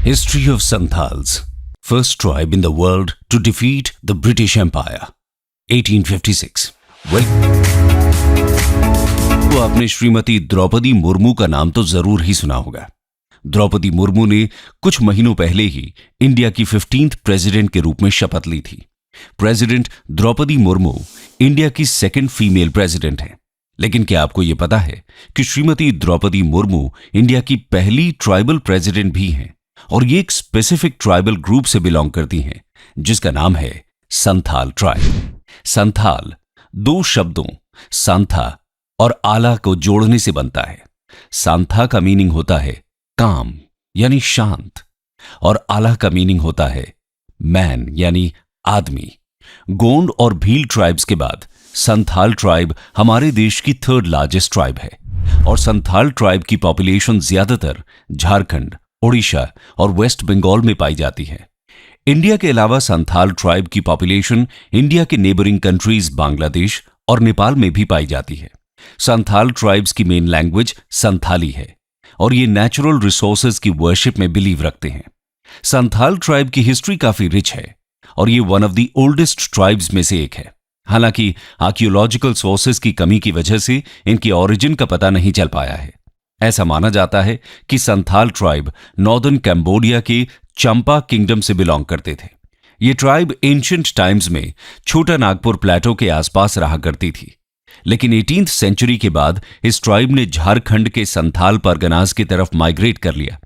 History of Santhals, first tribe in the world to defeat the British Empire, 1856. तो आपने श्रीमती द्रौपदी मुर्मू का नाम तो जरूर ही सुना होगा। द्रौपदी मुर्मू ने कुछ महीनों पहले ही इंडिया की 15th प्रेसिडेंट के रूप में शपथ ली थी। प्रेसिडेंट द्रौपदी मुर्मू इंडिया की सेकंड फीमेल प्रेसिडेंट हैं। लेकिन क्या आपको यह पता है कि श्रीमती द्रौपदी मुर्मू इंडिया की पहली ट्राइबल प्रेसिडेंट भी हैं और ये एक स्पेसिफिक ट्राइबल ग्रुप से बिलोंग करती हैं जिसका नाम है संथाल ट्राइब। संथाल दो शब्दों सांथा और आला को जोड़ने से बनता है। सांथा का मीनिंग होता है काम यानी शांत और आला का मीनिंग होता है मैन यानी आदमी। गोंड और भील ट्राइब्स के बाद संथाल ट्राइब हमारे देश की थर्ड लार्जेस्ट ट्राइब है और संथाल ट्राइब की पॉपुलेशन ज्यादातर झारखंड, ओडिशा और वेस्ट बंगाल में पाई जाती है। इंडिया के अलावा संथाल ट्राइब की पॉपुलेशन इंडिया के नेबरिंग कंट्रीज बांग्लादेश और नेपाल में भी पाई जाती है। संथाल ट्राइब्स की मेन लैंग्वेज संथाली है और ये नेचुरल रिसोर्सेज की वर्शिप में बिलीव रखते हैं। संथाल ट्राइब की हिस्ट्री काफी रिच है और ये one of the oldest tribes में से एक है। हालांकि आर्कियोलॉजिकल सोर्सेज की कमी की वजह से इनकी ओरिजिन का पता नहीं चल पाया है। ऐसा माना जाता है कि संथाल ट्राइब नॉर्दर्न कैम्बोडिया के चंपा किंगडम से बिलोंग करते थे। ये ट्राइब एंशिएंट टाइम्स में छोटा नागपुर प्लेटो के आसपास रहा करती थी, लेकिन 18th सेंचुरी के बाद इस ट्राइब ने झारखंड के संथाल परगनास की तरफ माइग्रेट कर लिया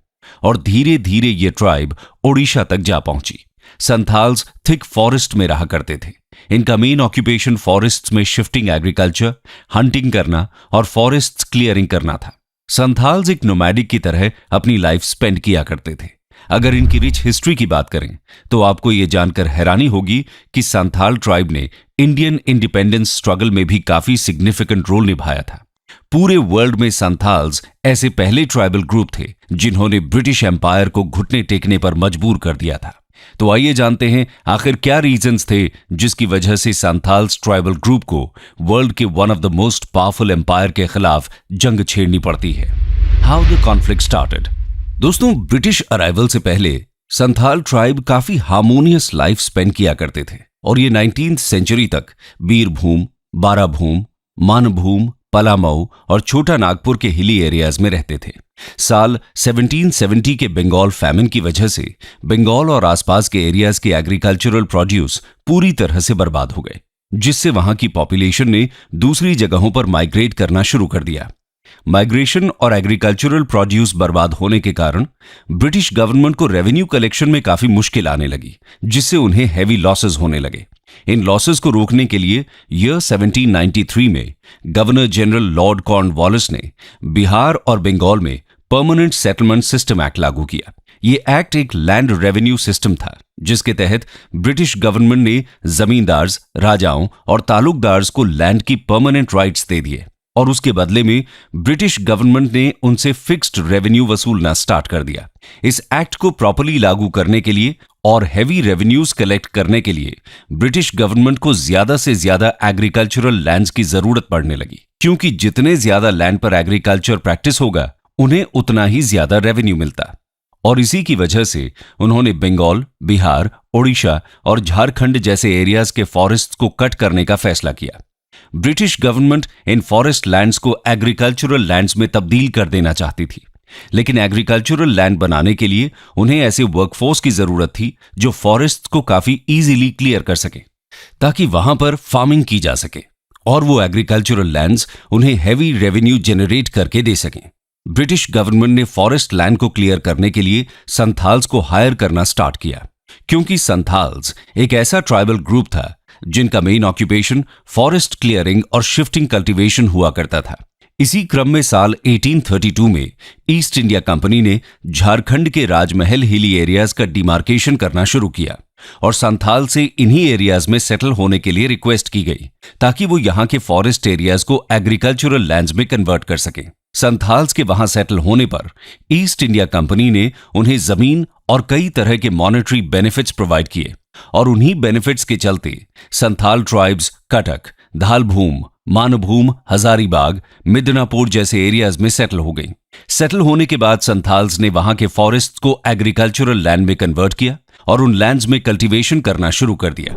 और धीरे धीरे ये ट्राइब ओडिशा तक जा पहुंची। संथाल्स थिक फॉरेस्ट में रहा करते थे। इनका मेन ऑक्यूपेशन फॉरेस्ट्स में शिफ्टिंग एग्रीकल्चर, हंटिंग करना और फॉरेस्ट्स क्लियरिंग करना था। संथाल्स एक नोमैडिक की तरह अपनी लाइफ स्पेंड किया करते थे। अगर इनकी रिच हिस्ट्री की बात करें तो आपको यह जानकर हैरानी होगी कि संथाल ट्राइब ने इंडियन इंडिपेंडेंस स्ट्रगल में भी काफी सिग्निफिकेंट रोल निभाया था। पूरे वर्ल्ड में संथाल्स ऐसे पहले ट्राइबल ग्रुप थे जिन्होंने ब्रिटिश एम्पायर को घुटने टेकने पर मजबूर कर दिया था। तो आइए जानते हैं आखिर क्या रीजंस थे जिसकी वजह से संथाल्स ट्राइबल ग्रुप को वर्ल्ड के one of the most powerful empire के खिलाफ जंग छेड़नी पड़ती है। How the conflict started. दोस्तों, ब्रिटिश अराइवल से पहले संथाल ट्राइब काफी हार्मोनियस लाइफ स्पेंड किया करते थे और ये 19th सेंचुरी तक बीरभूम, बाराभूम, मानभूम, पलामऊ और छोटा नागपुर के हिली एरियाज में रहते थे। साल 1770 के बंगाल फैमिन की वजह से बंगाल और आसपास के एरियाज के एग्रीकल्चरल प्रोड्यूस पूरी तरह से बर्बाद हो गए, जिससे वहां की पॉपुलेशन ने दूसरी जगहों पर माइग्रेट करना शुरू कर दिया। माइग्रेशन और एग्रीकल्चरल प्रोड्यूस बर्बाद होने के कारण ब्रिटिश गवर्नमेंट को रेवेन्यू कलेक्शन में काफी मुश्किल आने लगी, जिससे उन्हें हैवी लॉसेस होने लगे। इन लॉसेस को रोकने के लिए ईयर 1793 में गवर्नर जनरल लॉर्ड कॉर्नवालिस ने बिहार और बंगाल में परमानेंट सेटलमेंट सिस्टम एक्ट लागू किया। ये एक्ट एक लैंड रेवेन्यू सिस्टम था जिसके तहत ब्रिटिश गवर्नमेंट ने जमींदार्स, राजाओं और तालुकदार्स को लैंड की परमानेंट राइट्स दे दिए और उसके बदले में ब्रिटिश गवर्नमेंट ने उनसे फिक्स्ड रेवेन्यू वसूलना स्टार्ट कर दिया। इस एक्ट को प्रॉपर्ली लागू करने के लिए और हैवी रेवेन्यूज कलेक्ट करने के लिए ब्रिटिश गवर्नमेंट को ज्यादा से ज्यादा एग्रीकल्चरल लैंड्स की जरूरत पड़ने लगी, क्योंकि जितने ज्यादा लैंड पर एग्रीकल्चर प्रैक्टिस होगा उन्हें उतना ही ज्यादा रेवेन्यू मिलता। और इसी की वजह से उन्होंने बंगाल, बिहार, ओडिशा और झारखंड जैसे एरियाज के फॉरेस्ट को कट करने का फैसला किया। British government in forest lands को एग्रीकल्चरल लैंड्स में तब्दील कर देना चाहती थी, लेकिन एग्रीकल्चरल लैंड बनाने के लिए उन्हें ऐसे वर्कफोर्स की जरूरत थी जो फॉरेस्ट को काफी इजीली क्लियर कर सके ताकि वहां पर फार्मिंग की जा सके और वो एग्रीकल्चरल लैंड्स उन्हें हैवी रेवेन्यू जनरेट करके दे सकें। ब्रिटिश गवर्नमेंट ने फॉरेस्ट लैंड को क्लियर करने के लिए संथाल्स को हायर करना स्टार्ट किया, क्योंकि संथाल्स एक ऐसा ट्राइबल ग्रुप था जिनका मेन ऑक्यूपेशन फॉरेस्ट क्लियरिंग और शिफ्टिंग कल्टीवेशन हुआ करता था। इसी क्रम में साल 1832 में ईस्ट इंडिया कंपनी ने झारखंड के राजमहल हिली एरियाज का डिमार्केशन करना शुरू किया और संथाल से इन्हीं एरियाज में सेटल होने के लिए रिक्वेस्ट की गई ताकि वो यहाँ के फॉरेस्ट एरियाज को एग्रीकल्चरल लैंड्स में कन्वर्ट कर सकें। संथाल्स के वहां सेटल होने पर ईस्ट इंडिया कंपनी ने उन्हें जमीन और कई तरह के मॉनेटरी बेनिफिट्स प्रोवाइड किए और उन्हीं बेनिफिट्स के चलते संथाल ट्राइब्स कटक, धालभूम, मानभूम, हजारीबाग, मिदनापुर जैसे एरियाज में सेटल हो गई। सेटल होने के बाद संथाल्स ने वहां के फॉरेस्ट को एग्रीकल्चरल लैंड में कन्वर्ट किया और उन लैंड्स में कल्टीवेशन करना शुरू कर दिया।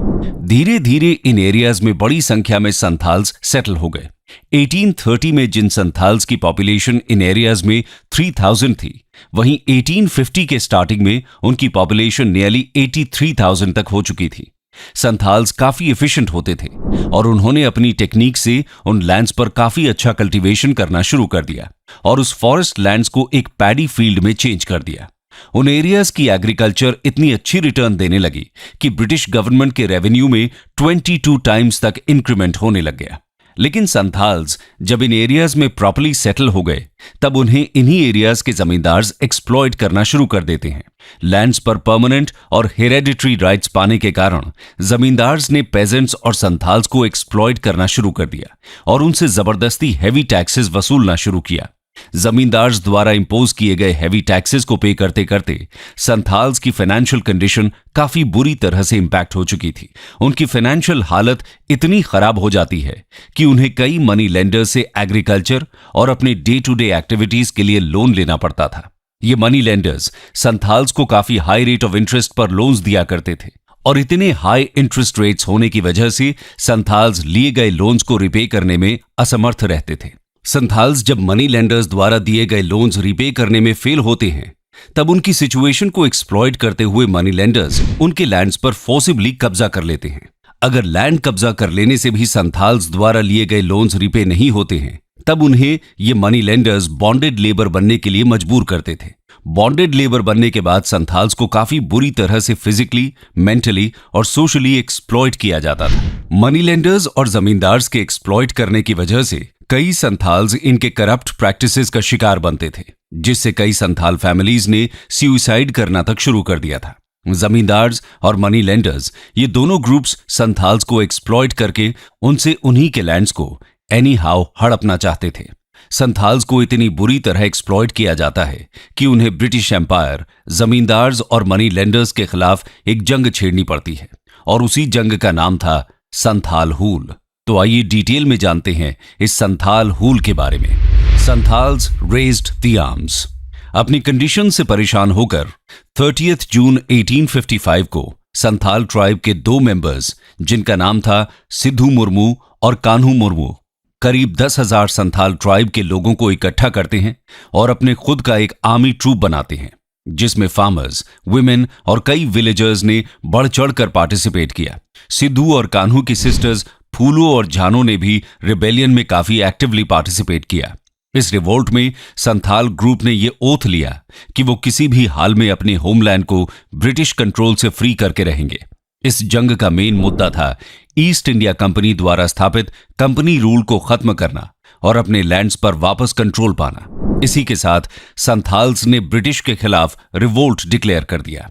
धीरे धीरे इन एरियाज में बड़ी संख्या में संथाल्स सेटल हो गए। 1830 में जिन संथाल्स की पॉपुलेशन इन एरियाज में 3000 थी, वहीं 1850 के स्टार्टिंग में उनकी पॉपुलेशन नियरली 83,000 तक हो चुकी थी। संथाल्स काफी एफिशिएंट होते थे और उन्होंने अपनी टेक्निक से उन लैंड्स पर काफी अच्छा कल्टीवेशन करना शुरू कर दिया और उस फॉरेस्ट लैंड्स को एक पैडी फील्ड में चेंज कर दिया। उन एरियाज की एग्रीकल्चर इतनी अच्छी रिटर्न देने लगी कि ब्रिटिश गवर्नमेंट के रेवेन्यू में 22 टाइम्स तक इंक्रीमेंट होने लग गया। लेकिन संथाल्स जब इन एरियाज में प्रॉपर्ली सेटल हो गए, तब उन्हें इन्हीं एरियाज के जमींदार्स एक्सप्लॉइट करना शुरू कर देते हैं। लैंड्स पर परमानेंट और हेरेडिटरी राइट्स पाने के कारण जमींदार्स ने पेजेंट्स और संथाल्स को एक्सप्लॉइट करना शुरू कर दिया और उनसे जबरदस्ती हैवी टैक्सेस वसूलना शुरू किया। जमींदार्स द्वारा इंपोज किए गए हैवी टैक्सेस को पे करते करते संथाल्स की फाइनेंशियल कंडीशन काफी बुरी तरह से इंपैक्ट हो चुकी थी। उनकी फाइनेंशियल हालत इतनी खराब हो जाती है कि उन्हें कई मनी लेंडर्स से एग्रीकल्चर और अपने डे टू डे एक्टिविटीज के लिए लोन लेना पड़ता था। ये मनी लेंडर्स संथाल्स को काफी हाई रेट ऑफ इंटरेस्ट पर लोन्स दिया करते थे और इतने हाई इंटरेस्ट रेट्स होने की वजह से संथाल्स लिए गए लोन्स को रिपे करने में असमर्थ रहते थे। संथाल्स जब मनी लेंडर्स द्वारा दिए गए लोन्स रिपे करने में फेल होते हैं, तब उनकी सिचुएशन को एक्सप्लॉइट करते हुए मनी लेंडर्स उनके लैंड्स पर फोर्सिबली कब्जा कर लेते हैं। अगर लैंड कब्जा कर लेने से भी संथाल्स द्वारा लिए गए लोन्स रिपे नहीं होते हैं, तब उन्हें ये मनी लेंडर्स बॉन्डेड लेबर बनने के लिए मजबूर करते थे। बॉन्डेड लेबर बनने के बाद संथाल्स को काफी बुरी तरह से फिजिकली, मेंटली और सोशली एक्सप्लॉइट किया जाता था। मनी लेंडर्स और जमींदार्स के एक्सप्लॉइट करने की वजह से कई संथाल्स इनके करप्ट प्रैक्टिसेस का शिकार बनते थे, जिससे कई संथाल फैमिलीज ने सुसाइड करना तक शुरू कर दिया था। जमींदार्स और मनी लेंडर्स ये दोनों ग्रुप्स संथाल्स को एक्सप्लॉइट करके उनसे उन्हीं के लैंड्स को एनी हाउ हड़पना चाहते थे। संथाल्स को इतनी बुरी तरह एक्सप्लॉइट किया जाता है कि उन्हें ब्रिटिश एम्पायर, जमींदार्स और मनी लेंडर्स के खिलाफ एक जंग छेड़नी पड़ती है और उसी जंग का नाम था संथाल हूल। तो आइए डिटेल में जानते हैं इस संथाल हूल के बारे में। Santhals raised the arms. अपनी कंडीशन से परेशान होकर 30 जून 1855 को संथाल ट्राइब के 2 मेंबर्स, जिनका नाम था सिद्धू मुर्मू और कान्हू मुर्मू, करीब 10,000 संथाल ट्राइब के लोगों को इकट्ठा करते हैं और अपने खुद का एक आर्मी ट्रूप बनाते हैं, जिसमें फार्मर्स, वुमेन और कई विलेजर्स ने बढ़ चढ़कर पार्टिसिपेट किया। सिद्धू और कान्हू की सिस्टर्स फूलो और झानो ने भी रिबेलियन में काफी एक्टिवली पार्टिसिपेट किया। इस रिवोल्ट में संथाल ग्रुप ने यह ओथ लिया कि वो किसी भी हाल में अपने होमलैंड को ब्रिटिश कंट्रोल से फ्री करके रहेंगे। इस जंग का मेन मुद्दा था ईस्ट इंडिया कंपनी द्वारा स्थापित कंपनी रूल को खत्म करना और अपने लैंड्स पर वापस कंट्रोल पाना। इसी के साथ संथाल्स ने ब्रिटिश के खिलाफ रिवोल्ट डिक्लेयर कर दिया।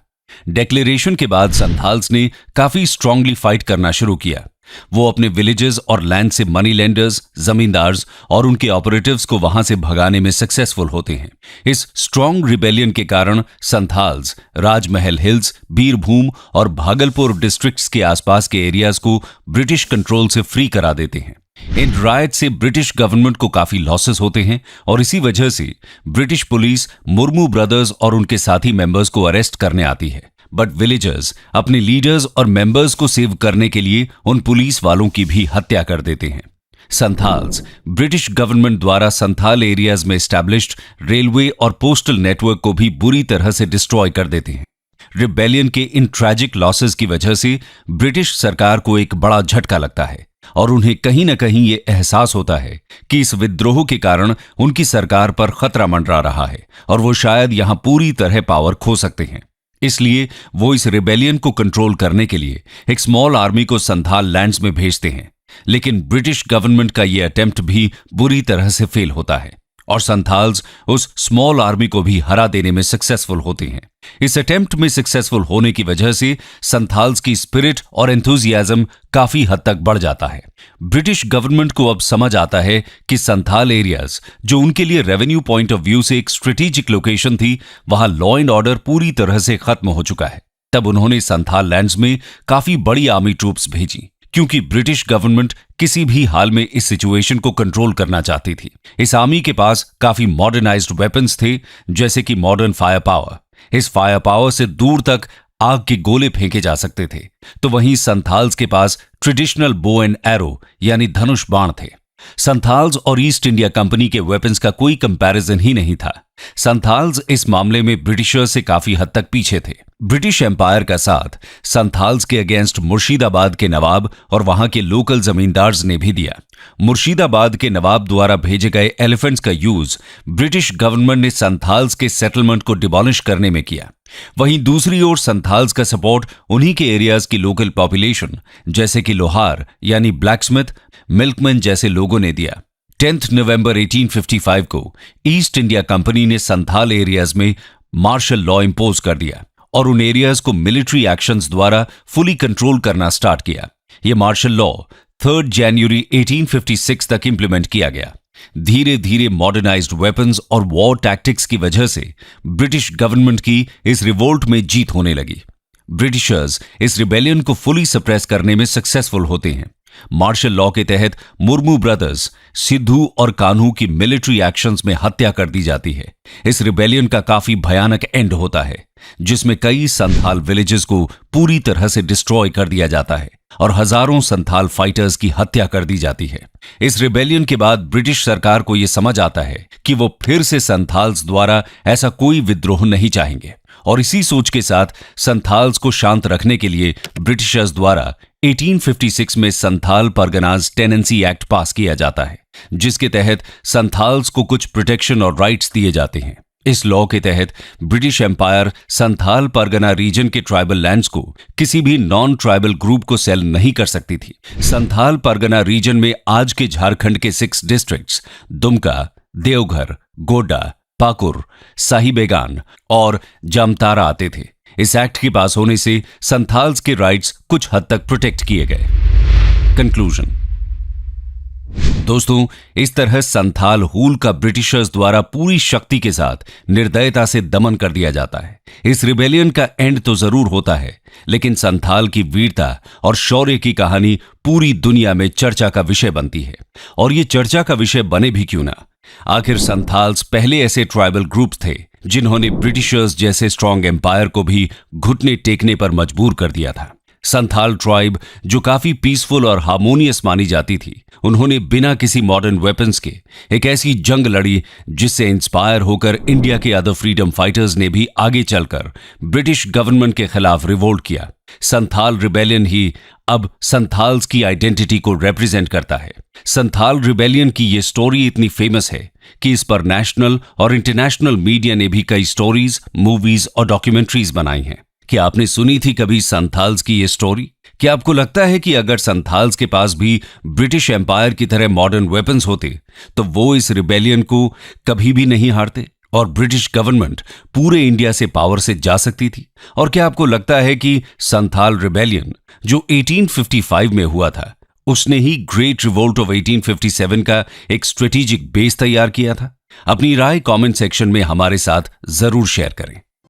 डिक्लेरेशन के बाद संथाल्स ने काफी स्ट्रांगली फाइट करना शुरू किया। वो अपने विलेजेस और लैंड से मनी लेंडर्स, जमींदार्स और उनके ऑपरेटिव्स को वहां से भगाने में सक्सेसफुल होते हैं। इस स्ट्रांग रिबेलियन के कारण संथाल्स राजमहल हिल्स, बीरभूम और भागलपुर डिस्ट्रिक्ट्स के आसपास के एरियाज को ब्रिटिश कंट्रोल से फ्री करा देते हैं। इन रायट से ब्रिटिश गवर्नमेंट को काफी लॉसेस होते हैं और इसी वजह से ब्रिटिश पुलिस मुर्मू ब्रदर्स और उनके साथी मेंबर्स को अरेस्ट करने आती है। बट विलेजर्स अपने लीडर्स और मेंबर्स को सेव करने के लिए उन पुलिस वालों की भी हत्या कर देते हैं। संथाल्स ब्रिटिश गवर्नमेंट द्वारा संथाल एरियाज में एस्टैब्लिश्ड रेलवे और पोस्टल नेटवर्क को भी बुरी तरह से डिस्ट्रॉय कर देते हैं। रिबेलियन के इन ट्रैजिक लॉसेस की वजह से ब्रिटिश सरकार को एक बड़ा झटका लगता है और उन्हें कहीं न कहीं ये एहसास होता है कि इस विद्रोह के कारण उनकी सरकार पर खतरा मंडरा रहा है और वो शायद यहां पूरी तरह पावर खो सकते हैं। इसलिए वो इस रिबेलियन को कंट्रोल करने के लिए एक स्मॉल आर्मी को संथाल लैंड्स में भेजते हैं। लेकिन ब्रिटिश गवर्नमेंट का यह अटेम्प्ट भी बुरी तरह से फेल होता है और संथाल्स उस स्मॉल आर्मी को भी हरा देने में सक्सेसफुल होते हैं। इस अटेम्प्ट में सक्सेसफुल होने की वजह से संथाल्स की स्पिरिट और एंथुजियाज्म काफी हद तक बढ़ जाता है। ब्रिटिश गवर्नमेंट को अब समझ आता है कि संथाल एरियाज, जो उनके लिए रेवेन्यू पॉइंट ऑफ व्यू से एक स्ट्रेटेजिक लोकेशन थी, वहां लॉ एंड ऑर्डर पूरी तरह से खत्म हो चुका है। तब उन्होंने संथाल लैंड्स में काफी बड़ी आर्मी ट्रूप्स भेजी, क्योंकि ब्रिटिश गवर्नमेंट किसी भी हाल में इस सिचुएशन को कंट्रोल करना चाहती थी। इस आर्मी के पास काफी मॉडर्नाइज्ड वेपन्स थे, जैसे कि मॉडर्न फायर पावर। इस फायर पावर से दूर तक आग के गोले फेंके जा सकते थे। तो वहीं संथाल्स के पास ट्रेडिशनल बो एंड एरो यानी धनुष बाण थे। संथाल्स और ईस्ट इंडिया कंपनी के वेपन्स का कोई कंपैरिजन ही नहीं था। संथाल्स इस मामले में ब्रिटिशर्स से काफी हद तक पीछे थे। ब्रिटिश एम्पायर का साथ संथाल्स के अगेंस्ट मुर्शिदाबाद के नवाब और वहां के लोकल जमींदार्स ने भी दिया। मुर्शिदाबाद के नवाब द्वारा भेजे गए एलिफेंट्स का यूज ब्रिटिश गवर्नमेंट ने संथाल्स के सेटलमेंट को डिमोलिश करने में किया। वहीं दूसरी ओर संथाल्स का सपोर्ट उन्हीं के एरियाज की लोकल पॉपुलेशन जैसे कि लोहार यानी ब्लैकस्मिथ, मिल्कमैन जैसे लोगों ने दिया। 10 नवंबर 1855 को ईस्ट इंडिया कंपनी ने संथाल एरियाज में मार्शल लॉ इंपोज कर दिया और उन एरियाज को मिलिट्री एक्शंस द्वारा फुली कंट्रोल करना स्टार्ट किया। यह मार्शल लॉ 3 जनवरी 1856 तक इंप्लीमेंट किया गया। धीरे धीरे मॉडर्नाइज्ड वेपन्स और वॉर टैक्टिक्स की वजह से ब्रिटिश गवर्नमेंट की इस रिवोल्ट में जीत होने लगी। ब्रिटिशर्स इस रिबेलियन को फुली सप्रेस करने में सक्सेसफुल होते हैं। मार्शल लॉ के तहत मुर्मू ब्रदर्स, सिद्धू और कान्हू की मिलिट्री एक्शंस में हत्या कर दी जाती है। इस रिबेलियन का काफी भयानक एंड होता है, जिसमें कई संथाल विलेजेस को पूरी तरह से डिस्ट्रॉय कर दिया जाता है और हजारों संथाल फाइटर्स की हत्या कर दी जाती है। इस रिबेलियन के बाद ब्रिटिश सरकार को यह समझ आता है कि वो फिर से संथाल्स द्वारा ऐसा कोई विद्रोह नहीं चाहेंगे और इसी सोच के साथ संथाल्स को शांत रखने के लिए ब्रिटिशर्स द्वारा 1856 में संथाल परगनाज टेनेंसी एक्ट पास किया जाता है, जिसके तहत संथाल्स को कुछ प्रोटेक्शन और राइट्स दिए जाते हैं। इस लॉ के तहत British empire Santhal Pargana region के ट्राइबल लैंड्स को किसी भी नॉन ट्राइबल ग्रुप को सेल नहीं कर सकती थी। संथाल परगना रीजन में आज के झारखंड के 6 डिस्ट्रिक्ट्स दुमका, देवघर, गोड्डा, पाकुर, साहिबेगान और जामतारा आते थे। इस एक्ट के पास होने से संथाल्स के राइट्स कुछ हद तक प्रोटेक्ट किए गए। कंक्लूजन दोस्तों, इस तरह संथाल हूल का ब्रिटिशर्स द्वारा पूरी शक्ति के साथ निर्दयता से दमन कर दिया जाता है। इस रिबेलियन का एंड तो जरूर होता है, लेकिन संथाल की वीरता और शौर्य की कहानी पूरी दुनिया में चर्चा का विषय बनती है। और ये चर्चा का विषय बने भी क्यों ना, आखिर संथाल्स पहले ऐसे ट्राइबल ग्रुप्स थे जिन्होंने ब्रिटिशर्स जैसे स्ट्रॉन्ग एम्पायर को भी घुटने टेकने पर मजबूर कर दिया था। संथाल ट्राइब जो काफी पीसफुल और हार्मोनियस मानी जाती थी, उन्होंने बिना किसी मॉडर्न वेपन्स के एक ऐसी जंग लड़ी जिससे इंस्पायर होकर इंडिया के अदर फ्रीडम फाइटर्स ने भी आगे चलकर ब्रिटिश गवर्नमेंट के खिलाफ रिवोल्ट किया। संथाल रिबेलियन ही अब संथाल्स की आइडेंटिटी को रिप्रेजेंट करता है। संथाल रिबेलियन की ये स्टोरी इतनी फेमस है कि इस पर नेशनल और इंटरनेशनल मीडिया ने भी कई स्टोरीज, मूवीज और डॉक्यूमेंट्रीज बनाई हैं। क्या आपने सुनी थी कभी संथाल्स की ये स्टोरी? क्या आपको लगता है कि अगर संथाल्स के पास भी ब्रिटिश एम्पायर की तरह मॉडर्न वेपन्स होते तो वो इस रिबेलियन को कभी भी नहीं हारते और ब्रिटिश गवर्नमेंट पूरे इंडिया से पावर से जा सकती थी? और क्या आपको लगता है कि संथाल रिबेलियन जो 1855 में हुआ था, उसने ही ग्रेट रिवोल्ट ऑफ 1857 का एक स्ट्रेटेजिक बेस तैयार किया था? अपनी राय कमेंट सेक्शन में हमारे साथ जरूर शेयर करें।